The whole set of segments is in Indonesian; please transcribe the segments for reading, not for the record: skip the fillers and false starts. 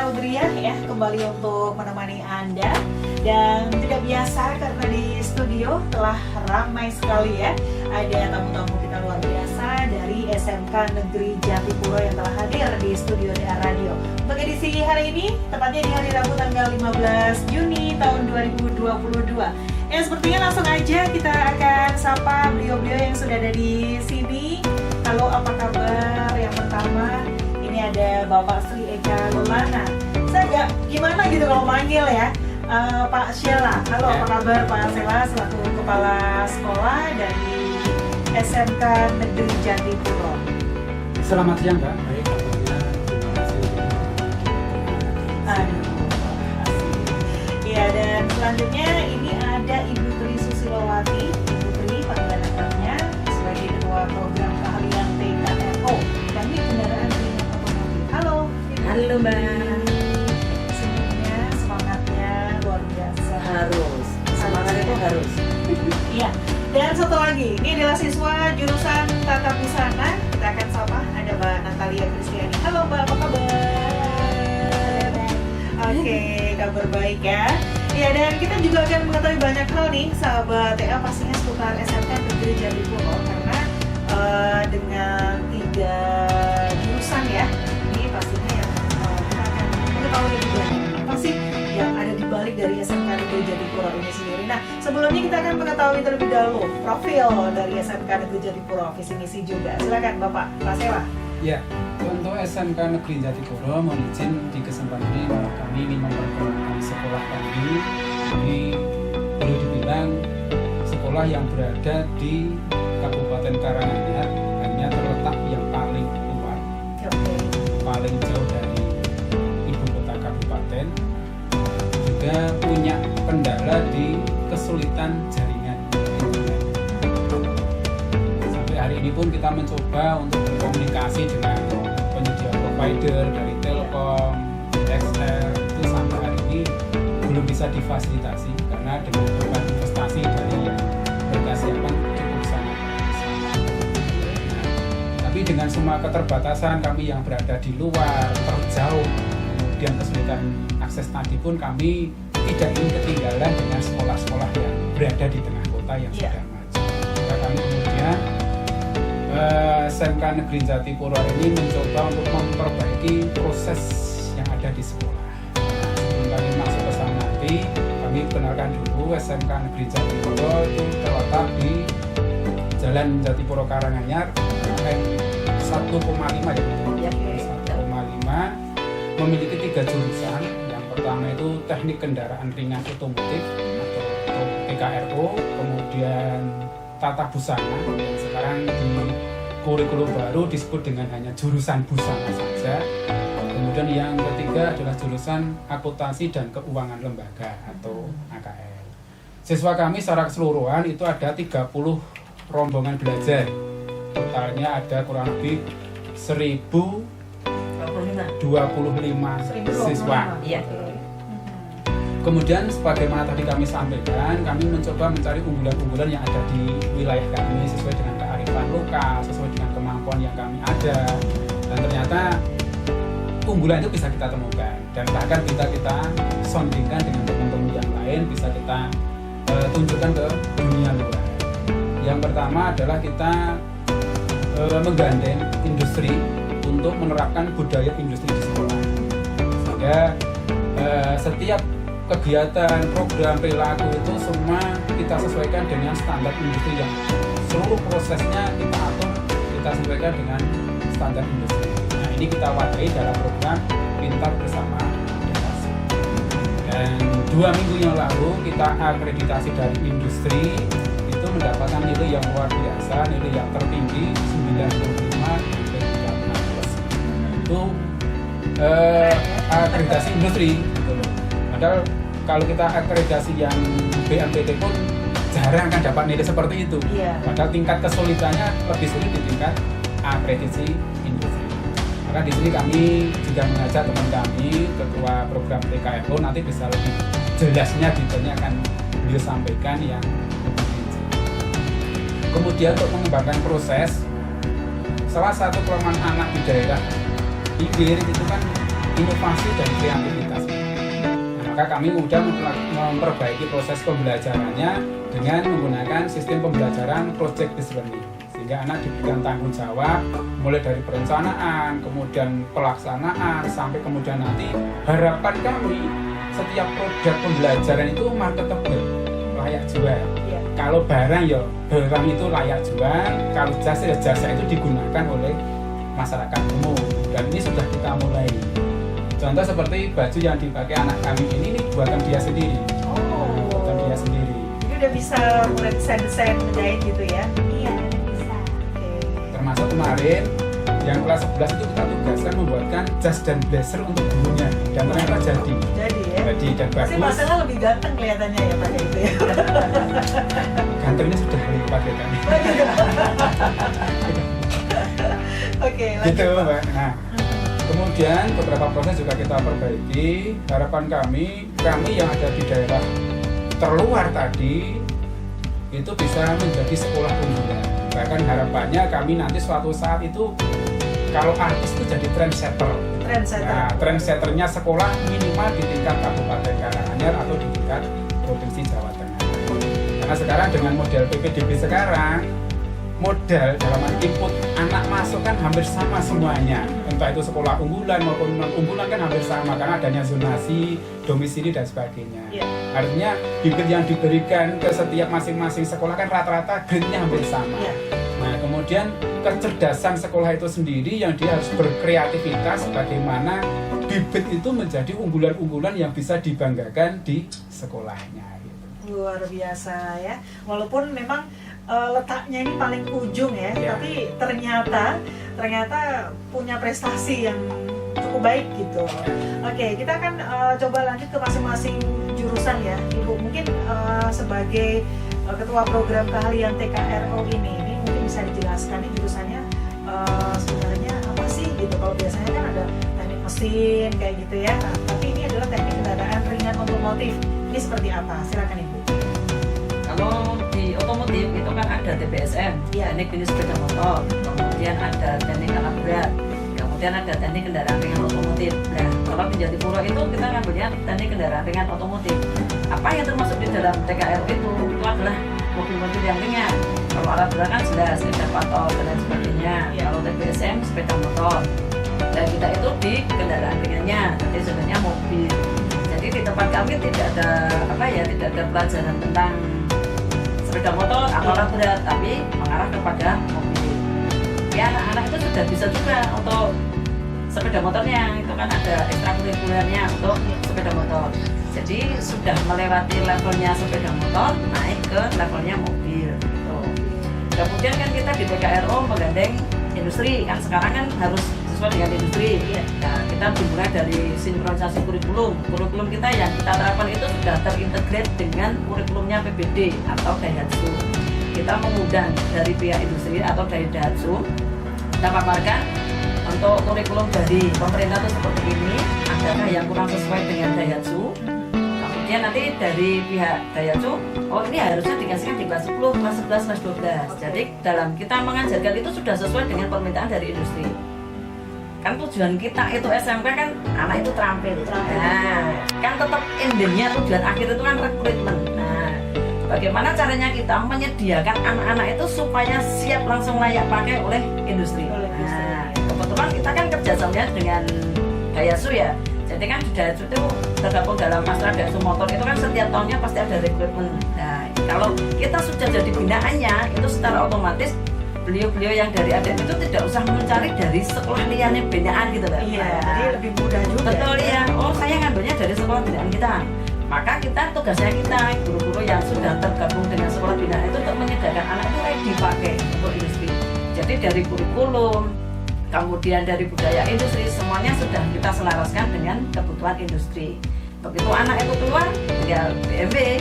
Eldria ya, kembali untuk menemani Anda. Dan tidak biasa karena di studio telah ramai sekali ya. Ada tamu-tamu kita luar biasa dari SMK Negeri Jatipuro yang telah hadir di studio DR Radio. Untuk edisi hari ini, tepatnya di hari Rabu tanggal 15 Juni tahun 2022. Ya, sepertinya langsung aja kita akan sapa beliau-beliau yang sudah ada di sini. Halo, apa kabar? Yang pertama, ini ada Bapak Sri Eka Lulana. Saya agak gimana gitu kalau manggil ya, Pak Sheila. Halo, apa kabar Pak Sheila selaku Kepala Sekolah dari SMK Negeri Jatipuro. Selamat siang, Mbak. Baik, kabarnya terima kasih. Aduh, iya, dan selanjutnya ini ada Ibu Tri Susilowati. Ibu Tri, panggilan lengkapnya sebagai Ketua Program Keahlian TKRO Teknik Kendaraan Ringan Otomotif. Halo, Ibu. Halo Mbak. Sebelumnya semangatnya luar biasa. Harus. Semangat itu harus. Iya. Dan satu lagi, ini adalah siswa jurusan Tata Busana. Kita akan sapa, ada Mbak Natalia Kristiani. Halo Mbak, apa kabar? Oke, kabar baik ya. Ya, dan kita juga akan mengetahui banyak hal nih, sahabat TA, pastinya seputar SMK Negeri Jatipuro. Karena dengan 3 jurusan ya, ini pastinya yang kita akan mengetahui lebih banyak. Apa sih yang ada di balik dari SMK Negeri Jatipuro ini sendiri? Nah, sebelumnya kita akan mengetahui terlebih dahulu profil dari SMK Negeri Jatipuro, visi misi juga. Silakan Bapak, Pak Sheila. Ya, untuk SMK Negeri Jatipuro, mohon izin di kesempatan ini kami ingin memperkenalkan sekolah kami. Ini boleh dibilang sekolah yang berada di Kabupaten Karanganyar, hanya terletak yang paling luar, paling jauh dari ibu kota kabupaten. Juga punya kendala di kesulitan jaringan internet. Sampai hari ini pun kita mencoba untuk berkomunikasi dengan penyedia provider dari Telkom, XL, itu sampai hari ini belum bisa difasilitasi karena dengan beban investasi dari yang mereka siapkan cukup sangat besar. Nah, tapi dengan semua keterbatasan kami yang berada di luar, terjauh, kemudian kesulitan akses tadi pun kami tidak ingin ketinggalan dengan sekolah-sekolah yang berada di tengah kota yang sudah maju. Maka kami kemudian SMK Negeri Jatipuro ini mencoba untuk memperbaiki proses yang ada di sekolah. Sebelum kami masuk ke sana nanti, kami kenalkan dulu SMK Negeri Jatipuro itu terletak di Jalan Jatipuro Karanganyar, M 1,5 ya, 1,5, memiliki 3 jurusan. Yang pertama itu Teknik Kendaraan Ringan Otomotif atau TKRO, kemudian Tata Busana yang sekarang di kurikulum baru disebut dengan hanya jurusan busana saja. Kemudian yang ketiga adalah jurusan Akuntansi dan Keuangan Lembaga atau AKL. Siswa kami secara keseluruhan itu ada 30 rombongan belajar. Totalnya ada kurang lebih 1025 siswa. Iya. Kemudian sebagaimana tadi kami sampaikan, kami mencoba mencari unggulan-unggulan yang ada di wilayah kami sesuai dengan kearifan lokal, sesuai dengan kemampuan yang kami ada. Dan ternyata unggulan itu bisa kita temukan dan bahkan kita soundingkan dengan teman-teman yang lain, bisa kita tunjukkan ke dunia luar. Yang pertama adalah kita menggandeng industri untuk menerapkan budaya industri di sekolah. Sehingga setiap kegiatan, program, perilaku itu semua kita sesuaikan dengan standar industri yang seluruh prosesnya kita atur, kita sesuaikan dengan standar industri. Nah, ini kita wadai dalam program Pintar Bersama Akreditasi. Dan 2 minggu yang lalu kita akreditasi dari industri itu mendapatkan nilai yang luar biasa, nilai yang tertinggi 95 plus. Itu akreditasi industri gitu loh. Padahal kalau kita akreditasi yang BMPT pun jarang kan dapat nilai seperti itu. Padahal tingkat kesulitannya lebih sulit di tingkat akreditasi industri. Maka di sini kami juga mengajak teman kami, ketua program TKRO, nanti bisa lebih jelasnya detailnya akan beliau sampaikan yang lebih rinci. Kemudian untuk mengembangkan proses, salah satu kelemahan anak di daerah pinggir itu kan inovasi dan kreativitas. Nah, maka kami mudah memperbaiki proses pembelajarannya dengan menggunakan sistem pembelajaran project based learning, sehingga anak diberikan tanggung jawab mulai dari perencanaan, kemudian pelaksanaan, sampai kemudian nanti harapan kami setiap produk pembelajaran itu marketable, layak jual. Iya. Kalau barang ya barang itu layak jual, kalau jasa ya jasa itu digunakan oleh masyarakat umum, dan ini sudah kita mulai. Contoh seperti baju yang dipakai anak kami ini buatan dia sendiri. Buatan dia sendiri. Jadi udah bisa mulai desain-desain menjahit gitu ya? Iya, bisa. Oke. Termasuk kemarin yang kelas 11 itu kita tugaskan membuatkan jas dan blazer untuk gurunya, dan ternyata jadi. Jadi ya? Jadi dan Pasti bagus. masalah lebih ganteng kelihatannya ya pakai itu ya? Gantengnya sudah lipat ya kan. Oke, Gitu lanjut Pak. Mbak. Nah, kemudian beberapa proses juga kita perbaiki. Harapan kami yang ada di daerah terluar tadi itu bisa menjadi sekolah unggulan. Bahkan harapannya kami nanti suatu saat itu kalau artis itu jadi trendsetter. Trendsetter. Nah, trendsetternya sekolah minimal di tingkat Kabupaten Karanganyar atau di tingkat Provinsi Jawa Tengah. Karena sekarang dengan model PPDB sekarang, modal dalam input anak masuk kan hampir sama semuanya, entah itu sekolah unggulan maupun non unggulan kan hampir sama karena adanya zonasi, domisili dan sebagainya. Iya. Artinya bibit yang diberikan ke setiap masing-masing sekolah kan rata-rata grade-nya hampir sama. Iya. Nah, kemudian kecerdasan sekolah itu sendiri yang dia harus berkreativitas bagaimana bibit itu menjadi unggulan-unggulan yang bisa dibanggakan di sekolahnya. Gitu. Luar biasa ya. Walaupun memang letaknya ini paling ujung ya, Ya. tapi ternyata punya prestasi yang cukup baik gitu. Oke, kita akan coba lanjut ke masing-masing jurusan ya, Ibu. Mungkin sebagai ketua program keahlian TKRO ini mungkin bisa dijelaskan nih jurusannya sebenarnya apa sih gitu. Kalau biasanya kan ada teknik mesin kayak gitu ya, nah, tapi ini adalah teknik kendaraan ringan otomotif. Ini seperti apa? Silakan Ibu. Kalau di otomotif itu kan ada TPSM, Iya. teknik jenis sepeda motor, kemudian ada teknik alat berat, kemudian ada teknik kendaraan ringan otomotif. Nah, kalau di Jatipuro itu kita ngambilnya teknik kendaraan ringan otomotif. Apa yang termasuk di dalam TKR itu adalah mobil-mobil yang ringan. Kalau alat berat kan jelas eskavator dan lain sebagainya. Iya. Kalau TPSM sepeda motor. Dan kita itu di kendaraan ringannya, jadi sebenarnya mobil. Jadi di tempat kami tidak ada tidak ada pelajaran tentang sepeda motor atau alat berat, tapi mengarah kepada mobil. Ya, anak-anak itu sudah bisa juga untuk sepeda motornya, itu kan ada ekstrakurikulernya untuk sepeda motor. Jadi sudah melewati levelnya sepeda motor, naik ke levelnya mobil. Gitu. Kemudian kan kita di TKRO menggandeng industri, kan sekarang kan harus sesuai dengan industri. Nah, kita dimulai dari sinkronisasi kurikulum. Kurikulum kita yang kita terapkan itu sudah terintegrate dengan kurikulumnya PBD atau Daihatsu. Kita mengundang dari pihak industri atau dari Daihatsu, kita paparkan untuk kurikulum dari pemerintah itu seperti ini, adakah yang kurang sesuai dengan Daihatsu. Kemudian nanti dari pihak Daihatsu, oh ini harusnya dikasihkan di kelas 10, kelas 11, kelas 12. Jadi dalam kita mengajarkan itu sudah sesuai dengan permintaan dari industri. Kan tujuan kita itu SMK kan anak itu terampil. Nah, kan tetap endingnya tujuan akhir itu kan rekrutmen. Nah, bagaimana caranya kita menyediakan anak-anak itu supaya siap langsung layak pakai oleh industri. Nah, kebetulan kita kan kerjasamanya dengan Daihatsu ya. Jadi kan di Daihatsu itu tergabung dalam masalah Daihatsu motor itu kan setiap tahunnya pasti ada rekrutmen. Nah, kalau kita sudah jadi binaannya itu secara otomatis beliau-beliau yang dari ADM itu tidak usah mencari dari sekolah liane binaan gitu kan. Iya, jadi lebih mudah juga. Betul ya. Oh, saya ngambilnya dari sekolah binaan kita. Maka kita tugasnya kita guru-guru yang sudah tergabung dengan sekolah binaan itu untuk menyediakan anak itu ready pakai untuk industri. Jadi dari kurikulum, kemudian dari budaya industri semuanya sudah kita selaraskan dengan kebutuhan industri. Begitu anak itu keluar, tinggal BMW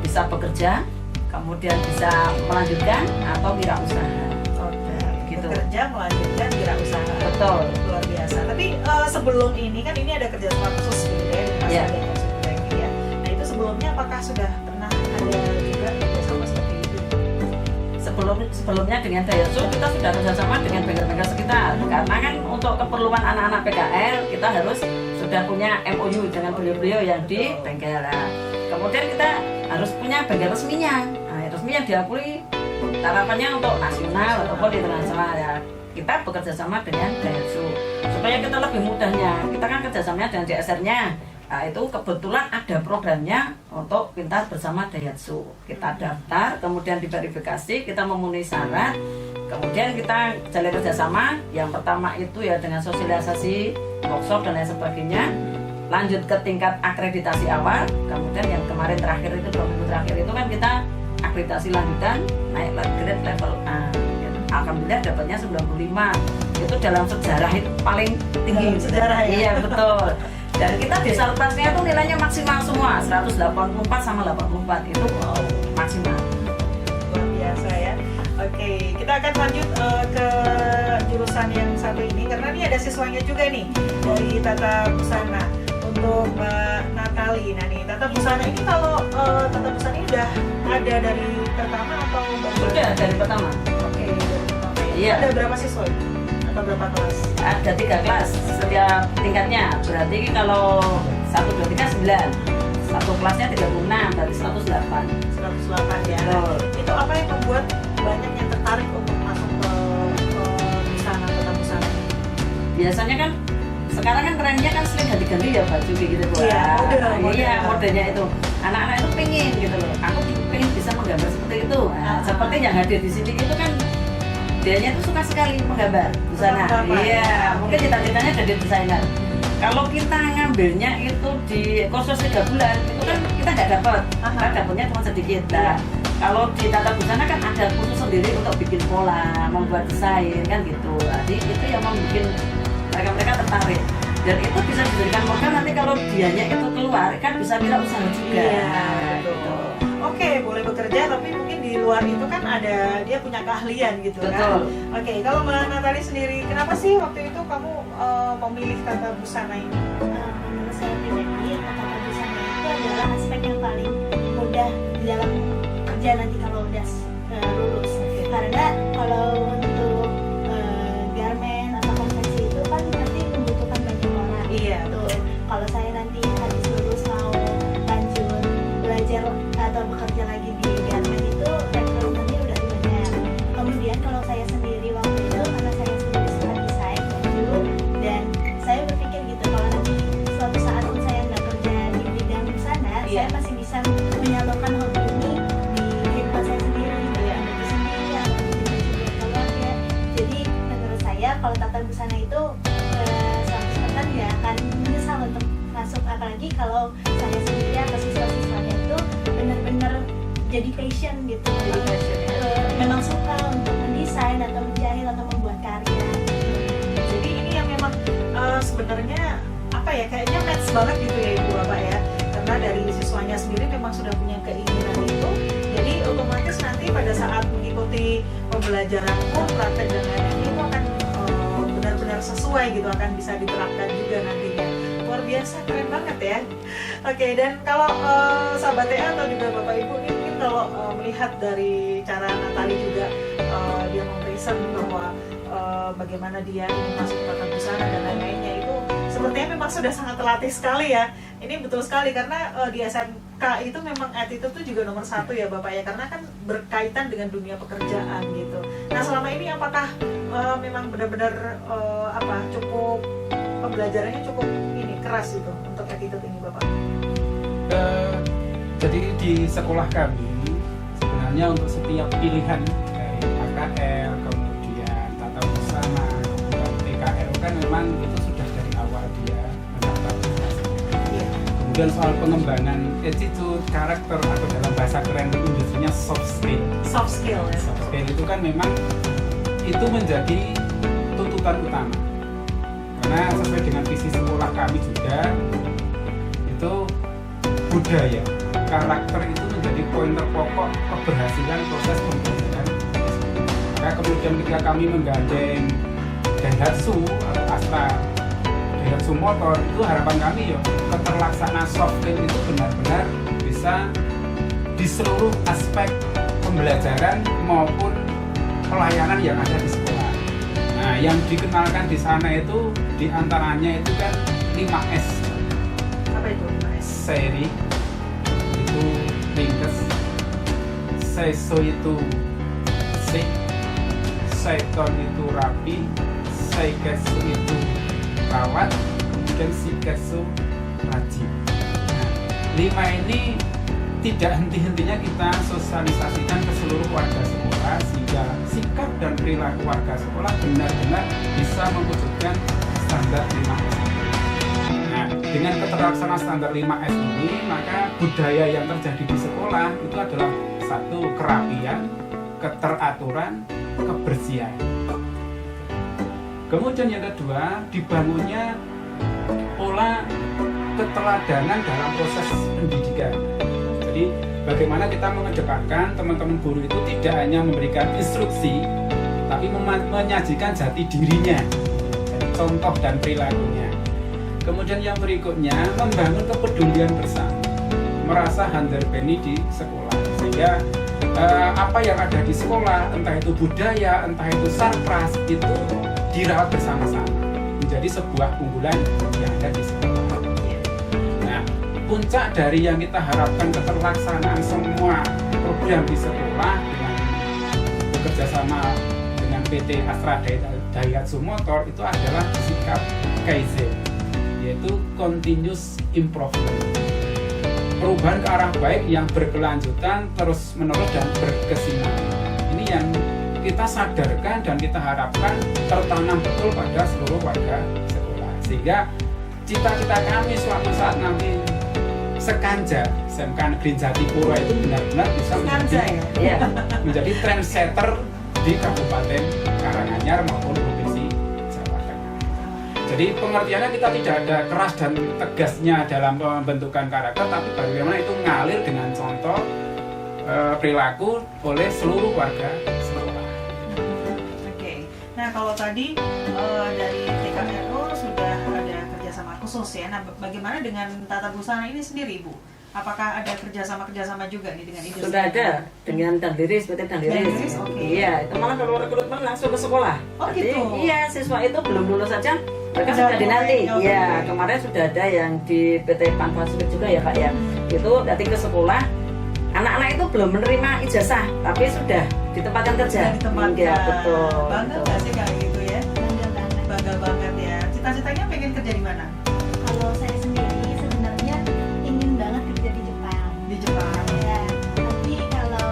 bisa bekerja, kemudian bisa melanjutkan atau wirausaha. Gitu. Bekerja melanjutkan wirausaha. Betul. Luar biasa. Tapi sebelum ini kan ini ada kerjasama khusus gitu ya dengan Iya. Daihatsu ya. Nah itu sebelumnya apakah sudah pernah ada juga kerjasama seperti itu? Sebelumnya dengan Daihatsu kita sudah kerjasama dengan bengkel-bengkel sekitar. Karena kan untuk keperluan anak-anak PKL kita harus sudah sudah punya MOU dengan beliau-beliau yang di bengkel. Nah, kemudian kita harus punya bengkel resminya. Nah, resminya diakui harapannya untuk nasional ataupun internasional ya. Kita bekerja sama dengan Daihatsu supaya kita lebih mudahnya. Kita kan kerjasamanya dengan DSR-nya. Nah, itu kebetulan ada programnya untuk pintar bersama Daihatsu. Kita daftar, kemudian diverifikasi, kita memenuhi syarat, kemudian kita jalin kerjasama. Yang pertama itu ya dengan sosialisasi, workshop dan lain sebagainya. Lanjut ke tingkat akreditasi awal, kemudian yang kemarin terakhir itu 2 minggu terakhir itu kan kita akreditasi lanjutan, naik grade level A. Alhamdulillah dapatnya 95. Itu dalam sejarah itu paling tinggi. Dalam sejarah ya? Iya betul. Dan kita di Sarplasnya itu nilainya maksimal semua 184 sama 84 itu maksimal. Luar biasa ya. Oke, kita akan lanjut ke jurusan yang satu ini karena ini ada siswanya juga nih dari Tata Busana untuk Mbak Natali. Nah nih Tata Busana ini kalau Tata Busana ini udah ada dari pertama atau baru? Sudah dari pertama. Oke, dari pertama. Iya. Ada berapa siswa itu? Atau berapa kelas? Ada 3 kelas setiap tingkatnya. Berarti kalau 1, 2, 3, 9. Satu kelasnya 36, berarti 108. 108 ya. Betul. Itu apa yang membuat banyak yang tertarik untuk masuk ke busana Tata Busana? Biasanya kan sekarang kan trennya kan sering ganti-ganti ya baju kayak gitu Bu. Iya, model. Iya, modelnya itu. Anak-anak itu pengen gitu loh. Aku pengen bisa menggambar seperti itu. Nah, seperti yang hadir di sini itu kan dianya tuh suka sekali menggambar busana. Iya, mungkin cita-citanya jadi desainer. Kalau kita ngambilnya itu di kursus 3 bulan, itu kan kita nggak dapat. Kita dapatnya cuma sedikit. Nah, kalau di Tata Busana kan ada khusus sendiri untuk bikin pola, membuat desain kan gitu. Jadi itu yang membuat mereka tertarik. Dan itu bisa dijadikan modal nanti kalau dianya itu keluar kan bisa wirausaha juga. Iya, betul. Oke, boleh bekerja tapi mungkin di luar itu kan ada dia punya keahlian gitu kan. Betul. Oke, kalau Mbak Natali sendiri, kenapa sih waktu itu kamu memilih Tata Busana ini? Menurut saya pribadi, Tata Busana itu adalah aspek yang paling mudah di dalam kerja nanti kalau udah lulus. Karena kalau untuk garment atau konveksi itu kan nanti membutuhkan banyak orang. Iya, Tuh, kalau saya nanti habis lulus mau lanjut belajar atau bekerja lagi di garment itu rekrutmennya udah banyak. Kemudian kalau saya sendiri waktu itu karena saya sendiri suka desain baju dan saya berpikir gitu kalau nanti suatu saat pun saya nggak kerja di bidang busana, saya masih bisa menyalurkan hobi ini di kehidupan saya sendiri, dengan baju sendiri atau di baju buat keluarga. Jadi menurut saya kalau Tata Busana itu 100% ya akan menyesal untuk masuk, apalagi kalau saya sendiri atau siswa-siswanya itu benar-benar jadi passion gitu. Jadi passion, ya. Memang suka untuk mendesain atau menjahit atau membuat karya. Jadi ini yang memang sebenarnya apa ya, kayaknya match banget gitu ya Ibu Bapak ya. Karena dari siswanya sendiri memang sudah punya keinginan itu. Jadi otomatis nanti pada saat mengikuti pembelajaran pun praktek dan lain-lain itu akan benar-benar sesuai gitu, akan bisa diterapkan juga nantinya. Luar biasa, keren banget ya. Oke, dan kalau sahabat TA atau juga Bapak Ibu ini mungkin kalau melihat dari cara Natali juga dia mempresent bahwa bagaimana dia ingin masuk ke Tata Busana dan lain-lainnya itu sepertinya memang sudah sangat terlatih sekali ya. Ini betul sekali karena di SMK itu memang attitude itu juga nomor 1 ya Bapak ya, karena kan berkaitan dengan dunia pekerjaan gitu. Nah selama ini apakah memang benar-benar cukup pembelajarannya cukup ini keras itu untuk attitude ini Bapak? Jadi di sekolah kami sebenarnya untuk setiap pilihan dari AKL kemudian Tata Busana kemudian PKL kan memang itu sudah dari awal dia mendaftar. Kemudian soal pengembangan attitude, karakter atau dalam bahasa keren industrinya soft skill. Soft skill ya. Soft skill itu kan memang itu menjadi tuntutan utama. Karena sesuai dengan visi sekolah kami juga itu budaya, karakter itu menjadi poin terpokok keberhasilan proses pembelajaran. Maka kemudian ketika kami menggandeng Daihatsu atau Astra Daihatsu Motor, itu harapan kami ya keterlaksanaan soft skill itu benar-benar bisa di seluruh aspek pembelajaran maupun pelayanan yang ada di sekolah. Nah, yang dikenalkan di sana itu diantaranya itu kan 5S. seri itu ringkes, seiso itu sik, saiton itu rapi, saikesu itu rawat, kemudian shikesu rajin. Nah, 5 ini tidak henti-hentinya kita sosialisasikan ke seluruh warga sekolah sehingga sikap dan perilaku warga sekolah benar-benar bisa mewujudkan standar 5S. Nah, dengan keterlaksanaan standar 5S ini, maka budaya yang terjadi di sekolah itu adalah satu, kerapian, keteraturan, kebersihan. Kemudian yang kedua, dibangunnya pola keteladanan dalam proses pendidikan. Jadi bagaimana kita mengedepankan teman-teman guru itu tidak hanya memberikan instruksi, tapi menyajikan jati dirinya, jadi contoh dan perilakunya. Kemudian yang berikutnya, membangun kepedulian bersama, merasa handarbeni di sekolah, sehingga apa yang ada di sekolah, entah itu budaya, entah itu sarpras, itu dirawat bersama-sama, menjadi sebuah unggulan yang ada di sekolah. Puncak dari yang kita harapkan keterlaksanaan semua program di sekolah dengan bekerja sama dengan PT Astra Daihatsu Motor itu adalah sikap Kaizen, yaitu continuous improvement, perubahan ke arah baik yang berkelanjutan, terus menerus dan berkesinambungan. Ini yang kita sadarkan dan kita harapkan tertanam betul pada seluruh warga sekolah, sehingga cita-cita kami suatu saat nanti Sekanja, SMK Negeri Jatipuro itu benar-benar bisa menjadi trendsetter di Kabupaten Karanganyar maupun Provinsi Jawa Tengah. Jadi pengertiannya kita tidak ada keras dan tegasnya dalam pembentukan karakter, tapi bagaimana itu ngalir dengan contoh perilaku oleh seluruh warga sekolah. Oke. Nah kalau tadi dari TKRO sudah ada kerjasama khusus ya. Nah, bagaimana dengan tata busana ini sendiri, Bu? Apakah ada kerjasama juga nih dengan industri? Sudah ada dengan Dandiris, PT Dandiris. Iya, itu malah kalau rekrutmen langsung ke sekolah. Oh jadi, gitu. Iya, siswa itu belum lulus saja mereka sudah dinanti. Iya, kemarin sudah ada yang di PT Panfasifik juga ya Pak ya. Itu datang ke sekolah. Anak-anak itu belum menerima ijazah, tapi sudah ditempatkan kerja. Ya, betul. Bangga nggak sih kayak gitu ya? Bangga banget ya. Cita-citanya pengen kerja di mana? Kalau saya sendiri sebenarnya ingin banget kerja di Jepang. Di Jepang. Ya, tapi kalau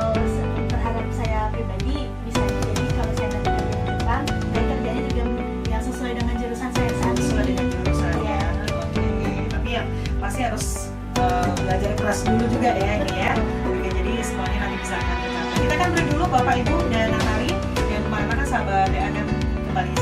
berharap saya pribadi bisa jadi kalau saya nanti kerja di Jepang, dan kerjanya juga yang sesuai dengan jurusan saya saat ini. Sesuai dengan jurusan ya. Oke. Tapi ya pasti harus belajar keras dulu juga ya ini ya. Oke, jadi semuanya nanti bisa akan tercapai. Kita kan break dulu Bapak Ibu dan Natali. Yang kemana-mana sahabat akan kembali